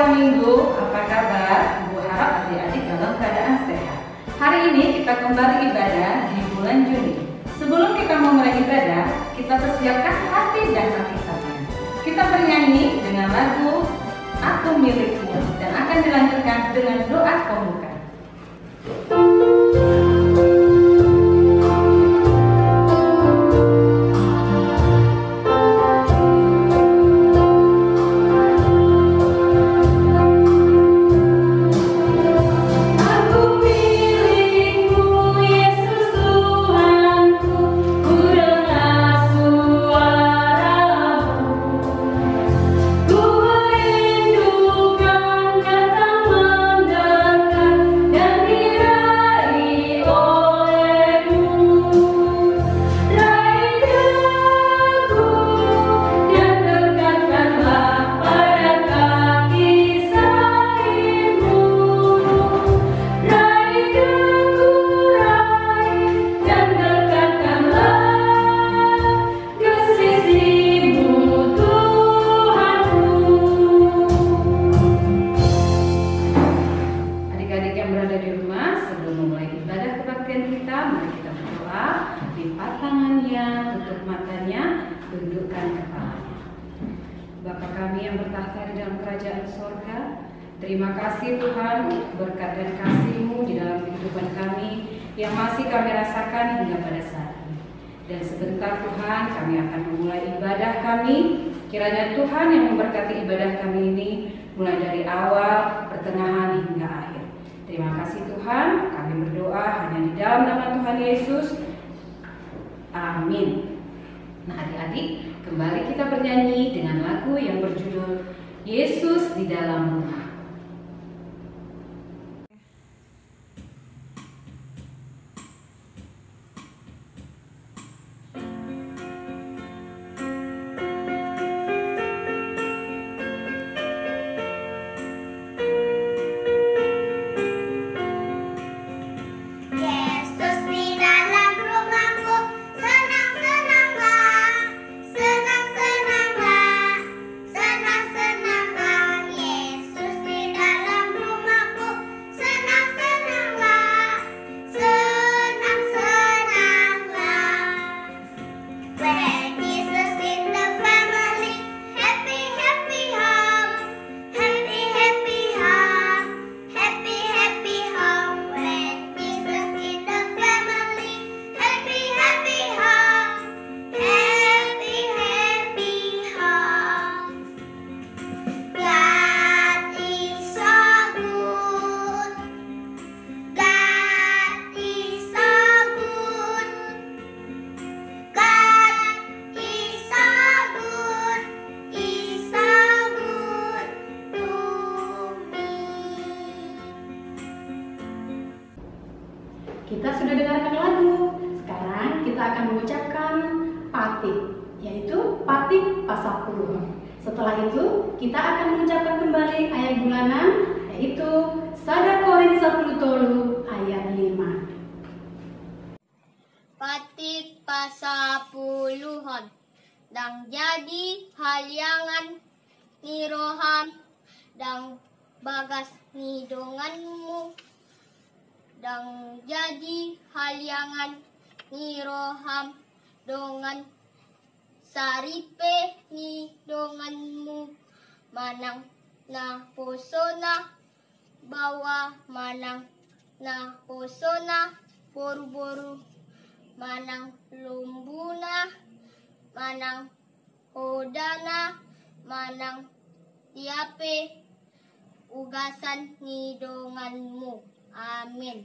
sekolah minggu, apa kabar? Ibu harap adik-adik dalam keadaan sehat. Hari ini kita kembali ibadah di bulan Juni. Sebelum kita memulai ibadah, kita persiapkan hati dan Alkitabnya. Kita bernyanyi dengan lagu Aku Milikmu dan akan dilanjutkan dengan doa pembuka. Terima kasih Tuhan, berkat dan kasih-Mu di dalam kehidupan kami yang masih kami rasakan hingga pada saat ini. Dan sebentar Tuhan, kami akan memulai ibadah kami. Kiranya Tuhan yang memberkati ibadah kami ini mulai dari awal, pertengahan hingga akhir. Terima kasih Tuhan, kami berdoa hanya di dalam nama Tuhan Yesus. Amin. Nah adik-adik, kembali kita bernyanyi dengan lagu yang berjudul Yesus di dalam rumah. Kita sudah dengarkan lagu. Sekarang kita akan mengucapkan Patik, yaitu Patik pasal 10. Setelah itu kita akan mengucapkan kembali ayat bulanan, yaitu Sada Korin 10 tolu ayat 5. Patik pasal 10 dan jadi haliangan ni roham dan bagas ni donganmu dan jadi haliangan ni roham dongan saripe ni donganmu manang na posona bawa manang na posona boru-boru manang lumbuna manang hodana manang tiape ugasan ni donganmu. Amin.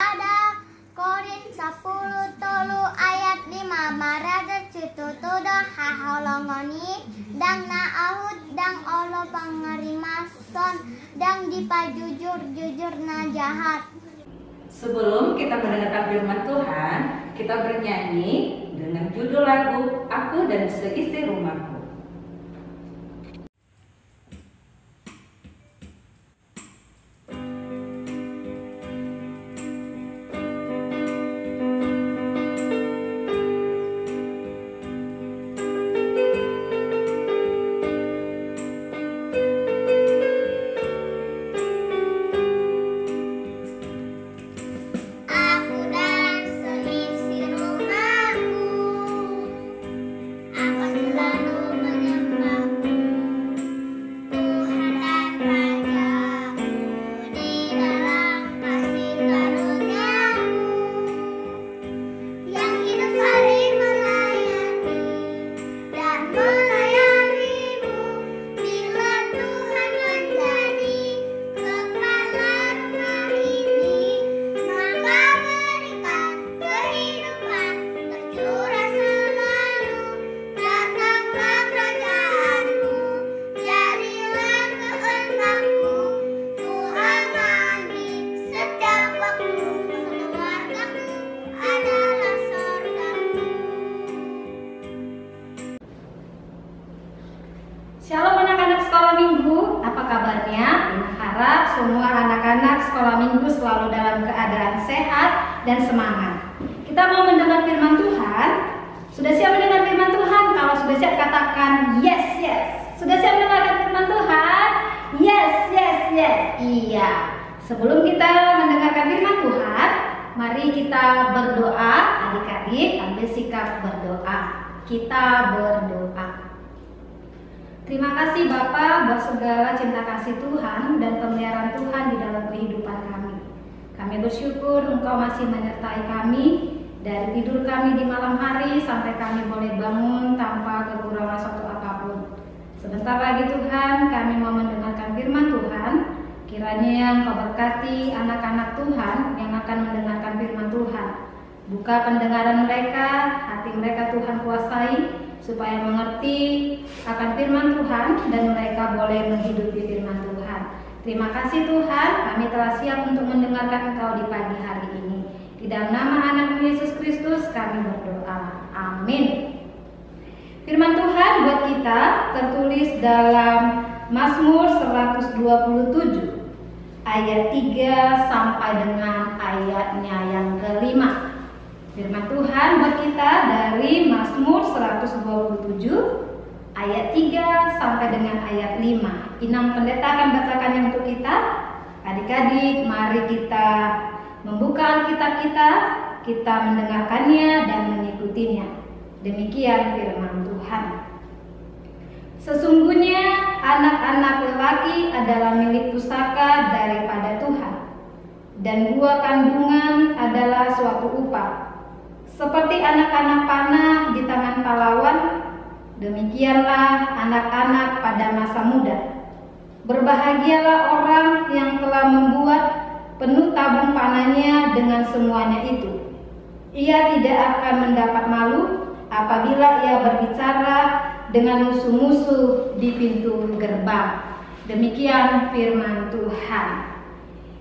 Ada Korin 10 tolu ayat 5 marada cututudo haholongoni dang naahud dang olo pangarimason dang dipajujur na jahat. Sebelum kita mendengarkan firman Tuhan, kita bernyanyi dengan judul lagu Aku dan Seisi Rumahku. semua anak-anak sekolah minggu selalu dalam keadaan sehat dan semangat. Kita mau mendengar firman Tuhan. Sudah siap mendengar firman Tuhan? Kalau sudah siap katakan yes, yes. Sudah siap mendengarkan firman Tuhan? Yes, yes, yes. Iya. Sebelum kita mendengarkan firman Tuhan, mari kita berdoa. Adik-adik, ambil sikap berdoa. Kita berdoa. Terima kasih Bapa buat segala cinta kasih Tuhan dan pemeliharaan Tuhan di dalam kehidupan kami. Kami bersyukur Engkau masih menyertai kami dari tidur kami di malam hari sampai kami boleh bangun tanpa kekurangan suatu apapun. Sebentar lagi Tuhan, kami mau mendengarkan firman Tuhan. Kiranya Engkau berkati anak-anak Tuhan yang akan mendengarkan firman Tuhan. Buka pendengaran mereka, hati mereka Tuhan kuasai, supaya mengerti akan firman Tuhan dan mereka boleh menghidupi firman Tuhan. Terima kasih Tuhan, kami telah siap untuk mendengarkan Engkau di pagi hari ini. Di dalam nama anak Yesus Kristus kami berdoa. Amin. Firman Tuhan buat kita tertulis dalam Mazmur 127 ayat 3 sampai dengan ayatnya yang kelima. Firman Tuhan buat kita dari Mazmur 127 ayat 3 sampai dengan ayat 5. Inam Pendeta akan bacakannya untuk kita. Adik-adik, mari kita membuka Alkitab kita mendengarkannya dan mengikutinya. Demikian firman Tuhan. Sesungguhnya anak-anak lelaki adalah milik pusaka daripada Tuhan, dan buah kandungan adalah suatu upah. Seperti anak-anak panah di tangan pahlawan, demikianlah anak-anak pada masa muda. Berbahagialah orang yang telah membuat penuh tabung panahnya dengan semuanya itu. Ia tidak akan mendapat malu apabila ia berbicara dengan musuh-musuh di pintu gerbang. Demikian firman Tuhan.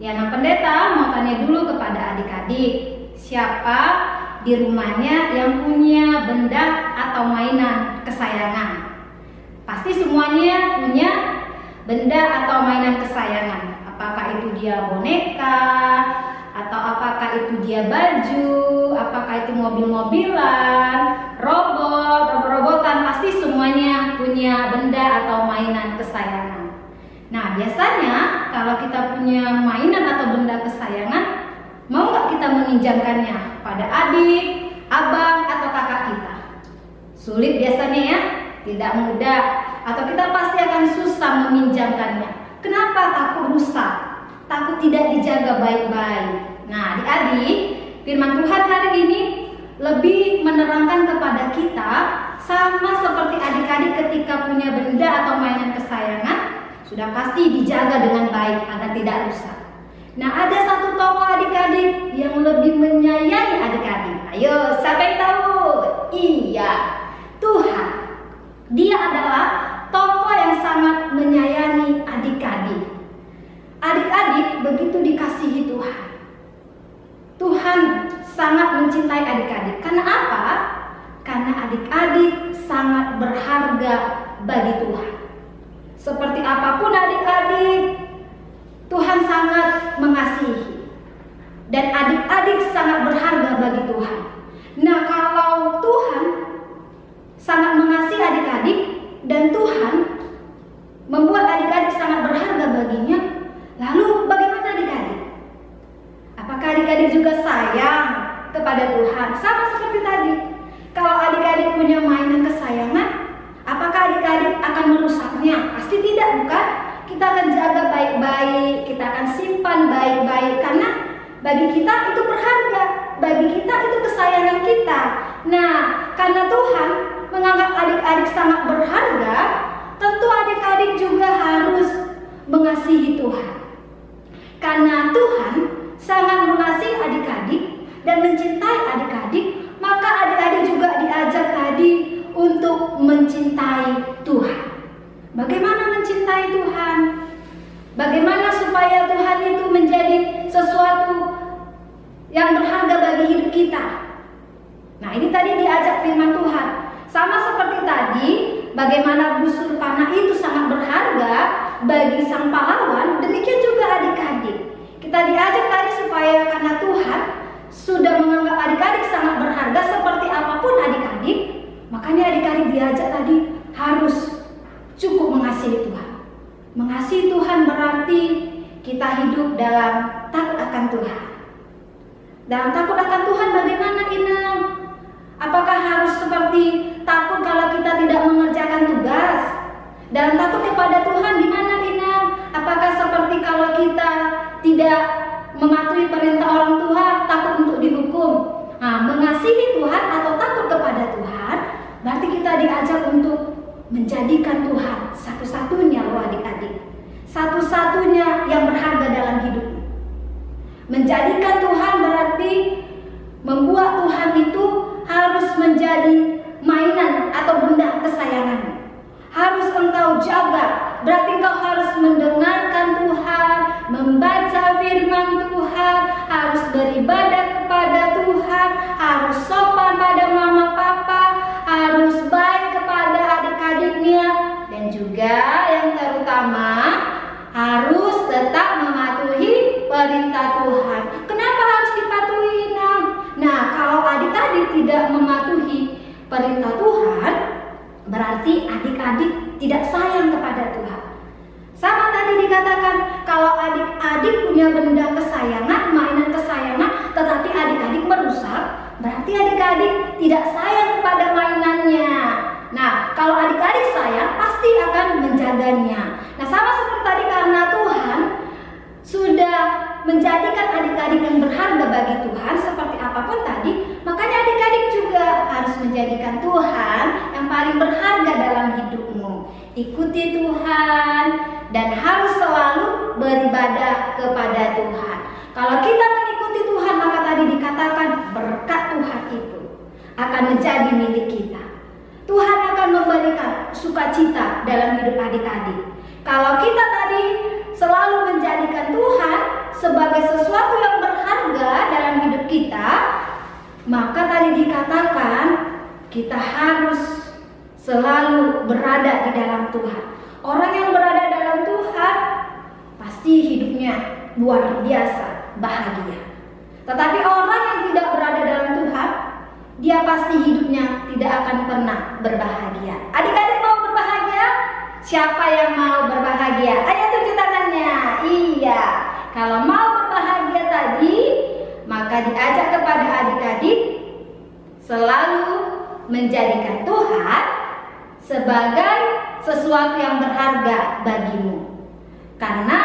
Ya, Anak Pendeta mau tanya dulu kepada adik-adik, siapa di rumahnya yang punya benda atau mainan kesayangan? Pasti semuanya punya benda atau mainan kesayangan. Apakah itu dia boneka, atau apakah itu dia baju, apakah itu mobil-mobilan, robotan, pasti semuanya punya benda atau mainan kesayangan. Nah, biasanya kalau kita punya mainan atau benda kesayangan, mau nggak kita meminjamkannya pada adik, abang, atau kakak kita? Sulit biasanya ya, tidak mudah, atau kita pasti akan susah meminjamkannya. Kenapa? Takut rusak, takut tidak dijaga baik-baik. Nah, adik-adik, firman Tuhan hari ini lebih menerangkan kepada kita, sama seperti adik-adik ketika punya benda atau mainan kesayangan, sudah pasti dijaga dengan baik agar tidak rusak. Nah, ada satu tokoh adik-adik yang lebih menyayangi adik-adik. Ayo, siapa yang tahu? Iya, Tuhan. Dia adalah tokoh yang sangat menyayangi adik-adik. Adik-adik begitu dikasihi Tuhan. Tuhan sangat mencintai adik-adik. Karena apa? Karena adik-adik sangat berharga bagi Tuhan. Seperti apapun adik-adik, Tuhan sangat mengasihi. Dan adik-adik sangat berharga bagi Tuhan. Nah, kalau Tuhan sangat mengasihi adik-adik dan Tuhan membuat adik-adik sangat berharga baginya, lalu bagaimana adik-adik? Apakah adik-adik juga sayang kepada Tuhan? Sama seperti tadi. Kalau adik-adik punya mainan kesayangan, apakah adik-adik akan merusaknya? Pasti tidak, bukan? Kita akan jaga baik-baik, kita akan simpan baik-baik, karena bagi kita itu berharga, bagi kita itu kesayangan kita. Nah, karena Tuhan menganggap adik-adik sangat berharga, tentu adik-adik juga harus mengasihi Tuhan. Karena Tuhan sangat mengasihi adik-adik dan mencintai adik-adik, maka adik-adik juga diajak tadi untuk mencintai Tuhan. Bagaimana mencintai Tuhan? Bagaimana supaya Tuhan itu menjadi sesuatu yang berharga bagi hidup kita? Nah, ini tadi diajak firman Tuhan. Sama seperti tadi, bagaimana busur panah itu sangat berharga bagi sang pahlawan, demikian juga adik-adik. Kita diajak tadi supaya karena Tuhan sudah menganggap adik-adik sangat berharga seperti apapun adik-adik, makanya adik-adik diajak tadi harus cukup mengasihi Tuhan. Mengasihi Tuhan berarti kita hidup dalam takut akan Tuhan. Dalam takut akan Tuhan bagaimana, Inam? Apakah harus seperti takut kalau kita tidak mengerjakan tugas? Dalam takut kepada Tuhan gimana, Inam? Apakah seperti kalau kita tidak mematuhi perintah orang tua, takut untuk dihukum? Nah, mengasihi Tuhan atau takut kepada Tuhan berarti kita diajak untuk menjadikan Tuhan satu-satunya loh adik-adik. Satu-satunya yang berharga dalam hidupmu. Menjadikan Tuhan berarti membuat Tuhan itu harus menjadi mainan atau benda kesayanganmu. Harus engkau jaga. Berarti engkau harus mendengarkan Tuhan, membaca firman Tuhan, harus beribadah kepada Tuhan, harus sopan pada mama papa, harus baik kepada adik-adiknya, dan juga yang terutama harus tetap mematuhi perintah Tuhan. Kenapa harus dipatuhi, Nam? Nah, kalau adik-adik tidak mematuhi perintah Tuhan, berarti adik-adik tidak sayang kepada Tuhan. Sama tadi dikatakan, kalau adik-adik punya benda kesayangan, mainan kesayangan, tetapi adik-adik merusak, berarti adik-adik tidak sayang kepada mainannya. Nah, kalau adik-adik sayang, pasti akan menjaganya. Nah, sama seperti tadi, karena Tuhan sudah menjadikan adik-adik yang berharga bagi Tuhan seperti apapun tadi, makanya adik-adik juga harus menjadikan Tuhan yang paling berharga dalam hidupmu. Ikuti Tuhan dan harus selalu beribadah kepada Tuhan. Kalau kita mengikuti Tuhan, maka tadi dikatakan berkat Tuhan itu akan menjadi milik kita. Tuhan akan memberikan sukacita dalam hidup adik-adik. Kalau kita tadi selalu menjadikan Tuhan sebagai sesuatu yang berharga dalam hidup kita, maka tadi dikatakan kita harus selalu berada di dalam Tuhan. Orang yang berada dalam Tuhan pasti hidupnya luar biasa bahagia. Tetapi orang yang tidak berada dalam Tuhan, dia pasti hidupnya tidak akan pernah berbahagia. Adik-adik mau berbahagia? Siapa yang mau berbahagia? Ayo tunjuk tangannya. Iya. Kalau mau berbahagia tadi, maka diajak kepada adik-adik selalu menjadikan Tuhan sebagai sesuatu yang berharga bagimu. Karena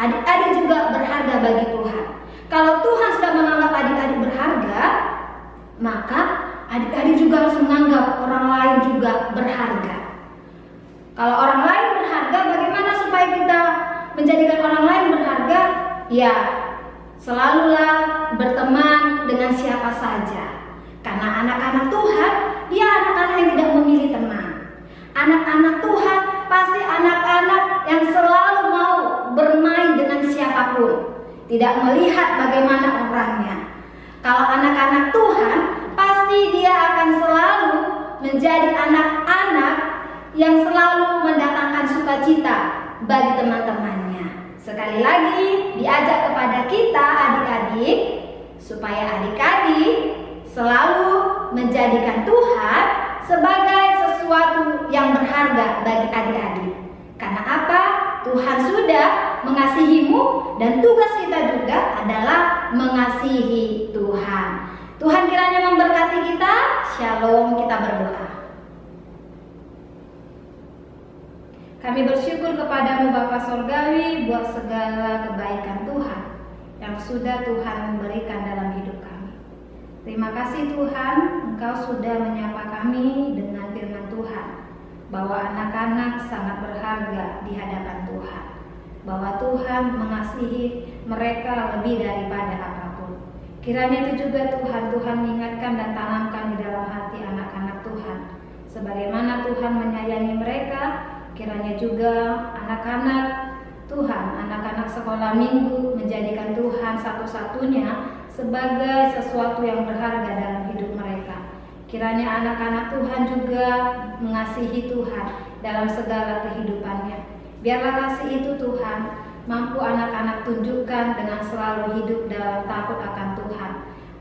adik-adik juga berharga bagi Tuhan. Kalau Tuhan sudah menganggap adik-adik berharga, maka adik-adik juga harus menganggap orang lain juga berharga. Kalau orang lain berharga, bagaimana supaya kita menjadikan orang lain berharga? Ya, selalulah berteman dengan siapa saja. Karena anak-anak Tuhan, dia anak-anak yang tidak memilih teman. Anak-anak Tuhan pasti anak-anak yang selalu mau bermain dengan siapapun, tidak melihat bagaimana orangnya. Kalau anak-anak Tuhan, pasti dia akan selalu menjadi anak-anak yang selalu mendatangkan sukacita bagi teman-temannya. Sekali lagi diajak kepada kita adik-adik supaya adik-adik selalu menjadikan Tuhan sebagai sesuatu yang berharga bagi adik-adik. Karena apa? Tuhan sudah mengasihimu dan tugas kita juga adalah mengasihi Tuhan. Tuhan kiranya memberkati kita. Shalom, kita berdoa. Kami bersyukur kepadamu Bapa Sorgawi buat segala kebaikan Tuhan yang sudah Tuhan memberikan dalam hidup kami. Terima kasih Tuhan, Engkau sudah menyapa kami dengan firman Tuhan bahwa anak-anak sangat berharga di hadapan Tuhan, bahwa Tuhan mengasihi mereka lebih daripada apapun. Kiranya itu juga Tuhan mengingatkan dan tanamkan di dalam hati anak-anak Tuhan, sebagaimana Tuhan menyayangi mereka. Kiranya juga anak-anak Tuhan, anak-anak sekolah minggu menjadikan Tuhan satu-satunya sebagai sesuatu yang berharga dalam hidup mereka. Kiranya anak-anak Tuhan juga mengasihi Tuhan dalam segala kehidupannya. Biarlah kasih itu Tuhan mampu anak-anak tunjukkan dengan selalu hidup dalam takut akan Tuhan.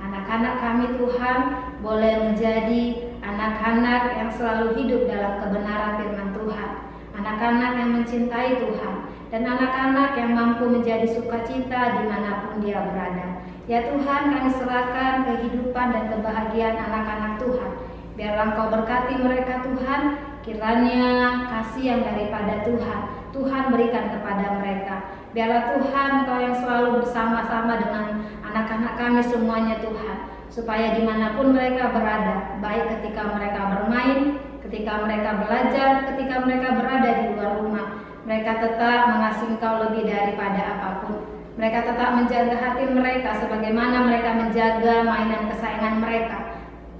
Anak-anak kami Tuhan boleh menjadi anak-anak yang selalu hidup dalam kebenaran firman Tuhan. Anak-anak yang mencintai Tuhan dan anak-anak yang mampu menjadi sukacita dimanapun dia berada. Ya Tuhan, kami serahkan kehidupan dan kebahagiaan anak-anak Tuhan. Biarlah Engkau berkati mereka Tuhan, kiranya kasih yang daripada Tuhan berikan kepada mereka. Biarlah Tuhan Engkau yang selalu bersama-sama dengan anak-anak kami semuanya Tuhan, supaya dimanapun mereka berada, baik ketika mereka bermain, ketika mereka belajar, ketika mereka berada di luar rumah, mereka tetap mengasihi Engkau lebih daripada apapun. Mereka tetap menjaga hati mereka sebagaimana mereka menjaga mainan kesayangan mereka.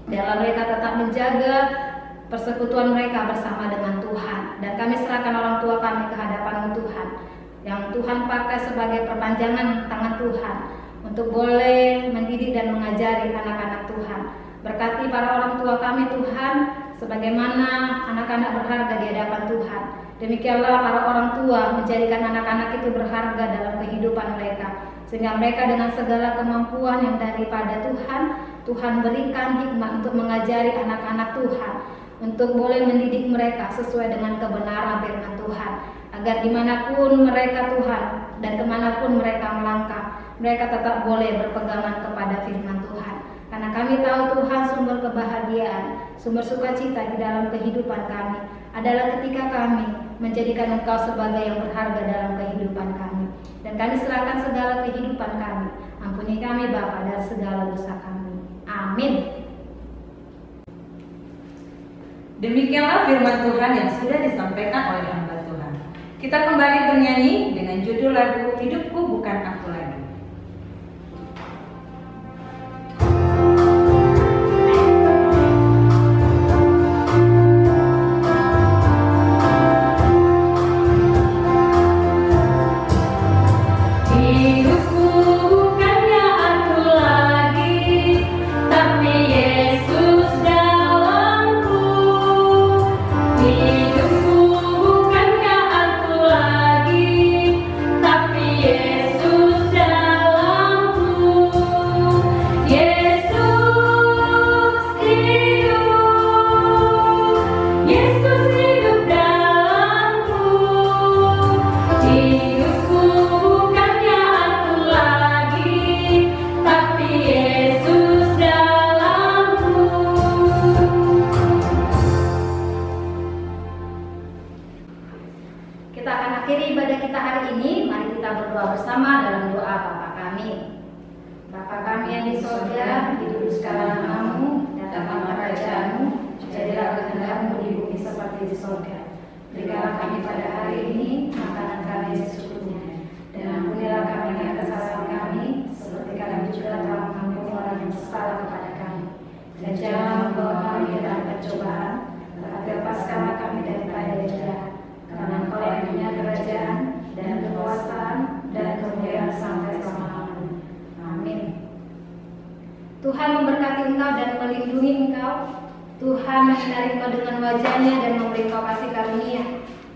Dan mereka tetap menjaga persekutuan mereka bersama dengan Tuhan. Dan kami serahkan orang tua kami ke hadapan Tuhan, yang Tuhan pakai sebagai perpanjangan tangan Tuhan untuk boleh mendidik dan mengajari anak-anak Tuhan. Berkati para orang tua kami Tuhan, sebagaimana anak-anak berharga di hadapan Tuhan. Demikianlah para orang tua menjadikan anak-anak itu berharga dalam kehidupan mereka, sehingga mereka dengan segala kemampuan yang daripada Tuhan berikan hikmat untuk mengajari anak-anak Tuhan, untuk boleh mendidik mereka sesuai dengan kebenaran firman Tuhan, agar dimanapun mereka Tuhan dan kemanapun mereka melangkah, mereka tetap boleh berpegangan kepada firman Tuhan. Karena kami tahu Tuhan, sumber kebahagiaan, sumber sukacita di dalam kehidupan kami adalah ketika kami menjadikan Engkau sebagai yang berharga dalam kehidupan kami. Dan kami serahkan segala kehidupan kami. Ampuni kami Bapa dari segala dosa kami. Amin. Demikianlah firman Tuhan yang sudah disampaikan oleh hamba Tuhan. Kita kembali bernyanyi dengan judul lagu Hidupku Bukan Aku Lagi. Kita akan akhiri ibadah kita hari ini. Mari kita berdoa bersama dalam doa Bapa kami. Bapa kami yang di sorga, dikuduskanlah namamu, datanglah kerajaanmu, jadilah kehendakmu di bumi seperti di sorga. Berikanlah kami pada hari ini makanan kami secukupnya, dan ampunilah kami akan kesalahan kami, seperti kami juga telah mengampuni orang yang bersalah kepada kami. Dan jangan membawa kami ke dalam pencobaan, tetapi lepaskanlah kami daripada yang jahat. Karena Engkau yang punya kerajaan dan kekuasaan dan kemuliaan sampai selama-lamanya. Amin. Tuhan memberkati engkau dan melindungi engkau. Tuhan menyinari engkau dengan wajah-Nya dan memberi engkau kasih karunia.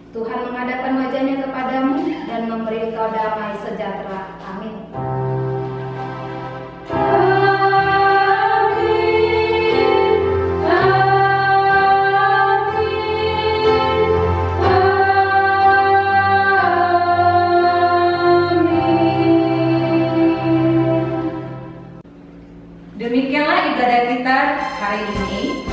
Tuhan menghadapkan wajah-Nya kepadamu dan memberi engkau damai sejahtera. Amin. Demikianlah ibadah kita hari ini.